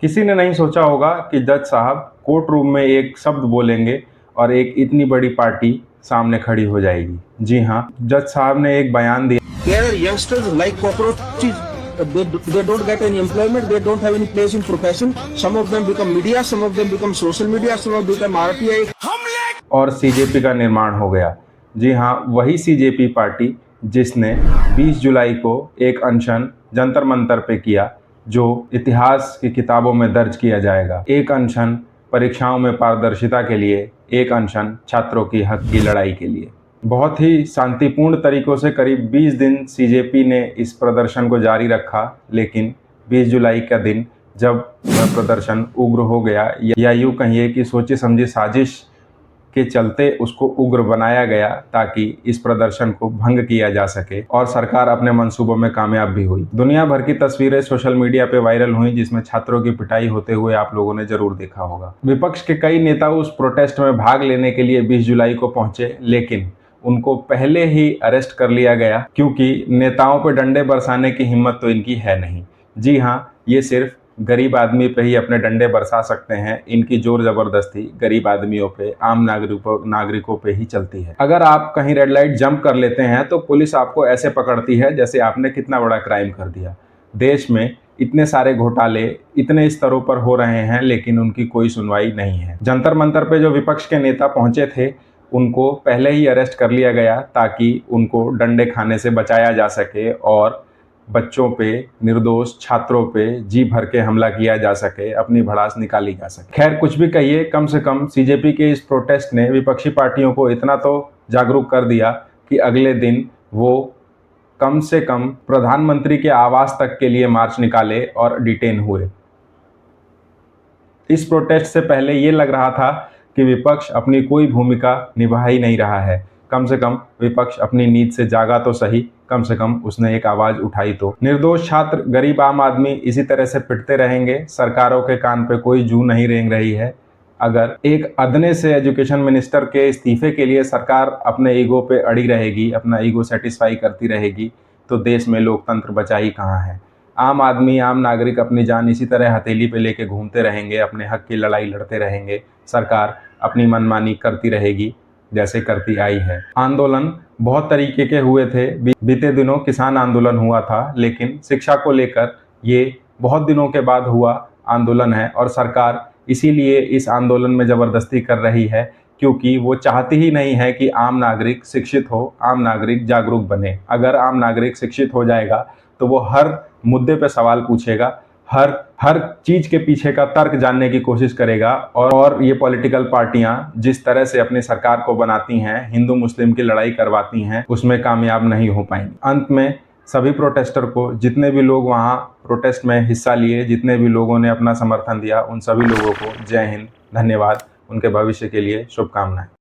किसी ने नहीं सोचा होगा कि जज साहब कोर्ट रूम में एक शब्द बोलेंगे और एक इतनी बड़ी पार्टी सामने खड़ी हो जाएगी। जी हाँ, जज साहब ने एक बयान दिया। There are youngsters like cockroaches. They don't get any employment. They don't have any place in profession. Some of them become media. Some of them become social media. Some of them become RTI. और CJP का निर्माण हो गया। जी हाँ, वही CJP party जिसने 20 जुलाई को एक अनशन जंतर मंतर पे किया, जो इतिहास की किताबों में दर्ज किया जाएगा। एक अनशन परीक्षाओं में पारदर्शिता के लिए, एक अनशन छात्रों की हक की लड़ाई के लिए। बहुत ही शांतिपूर्ण तरीकों से करीब 20 दिन सीजेपी ने इस प्रदर्शन को जारी रखा, लेकिन 20 जुलाई का दिन जब वह प्रदर्शन उग्र हो गया, या यूँ कहिए कि सोची समझी साजिश के चलते उसको उग्र बनाया गया ताकि इस प्रदर्शन को भंग किया जा सके और सरकार अपने मंसूबों में कामयाब भी हुई। दुनिया भर की तस्वीरें सोशल मीडिया पे वायरल हुई, जिसमें छात्रों की पिटाई होते हुए आप लोगों ने जरूर देखा होगा। विपक्ष के कई नेता उस प्रोटेस्ट में भाग लेने के लिए 20 जुलाई को पहुंचे, लेकिन उनको पहले ही अरेस्ट कर लिया गया, क्योंकि नेताओं पर डंडे बरसाने की हिम्मत तो इनकी है नहीं। जी हाँ, ये सिर्फ गरीब आदमी पे ही अपने डंडे बरसा सकते हैं। इनकी जोर जबरदस्ती गरीब आदमियों पे, आम नागरिकों पे ही चलती है। अगर आप कहीं रेड लाइट जंप कर लेते हैं तो पुलिस आपको ऐसे पकड़ती है जैसे आपने कितना बड़ा क्राइम कर दिया। देश में इतने सारे घोटाले इतने स्तरों पर हो रहे हैं, लेकिन उनकी कोई सुनवाई नहीं है। जंतर मंतर पे जो विपक्ष के नेता पहुंचे थे, उनको पहले ही अरेस्ट कर लिया गया ताकि उनको डंडे खाने से बचाया जा सके और बच्चों पे, निर्दोष छात्रों पे जी भर के हमला किया जा सके, अपनी भड़ास निकाली जा सके। खैर, कुछ भी कहिए, कम से कम सीजेपी के इस प्रोटेस्ट ने विपक्षी पार्टियों को इतना तो जागरूक कर दिया कि अगले दिन वो कम से कम प्रधानमंत्री के आवास तक के लिए मार्च निकाले और डिटेन हुए। इस प्रोटेस्ट से पहले ये लग रहा था कि विपक्ष अपनी कोई भूमिका निभा ही नहीं रहा है। कम से कम विपक्ष अपनी नींद से जागा तो सही, कम से कम उसने एक आवाज उठाई तो। निर्दोष छात्र, गरीब आम आदमी इसी तरह से पिटते रहेंगे। सरकारों के कान पे कोई जू नहीं रेंग रही है। अगर एक अदने से एजुकेशन मिनिस्टर के इस्तीफे के लिए सरकार अपने ईगो पे अड़ी रहेगी, अपना ईगो सेटिस्फाई करती रहेगी, तो देश में लोकतंत्र बचा ही कहाँ है। आम आदमी, आम नागरिक अपनी जान इसी तरह हथेली पे लेके घूमते रहेंगे, अपने हक की लड़ाई लड़ते रहेंगे। सरकार अपनी मनमानी करती रहेगी जैसे करती आई है। आंदोलन बहुत तरीके के हुए थे। बीते दिनों किसान आंदोलन हुआ था, लेकिन शिक्षा को लेकर ये बहुत दिनों के बाद हुआ आंदोलन है और सरकार इसीलिए इस आंदोलन में ज़बरदस्ती कर रही है, क्योंकि वो चाहती ही नहीं है कि आम नागरिक शिक्षित हो, आम नागरिक जागरूक बने। अगर आम नागरिक शिक्षित हो जाएगा तो वो हर मुद्दे पे सवाल पूछेगा, हर चीज के पीछे का तर्क जानने की कोशिश करेगा। और ये पॉलिटिकल पार्टियां जिस तरह से अपनी सरकार को बनाती हैं, हिंदू मुस्लिम की लड़ाई करवाती हैं, उसमें कामयाब नहीं हो पाएंगी। अंत में सभी प्रोटेस्टर को, जितने भी लोग वहां प्रोटेस्ट में हिस्सा लिए, जितने भी लोगों ने अपना समर्थन दिया, उन सभी लोगों को जय हिंद, धन्यवाद। उनके भविष्य के लिए शुभकामनाएं।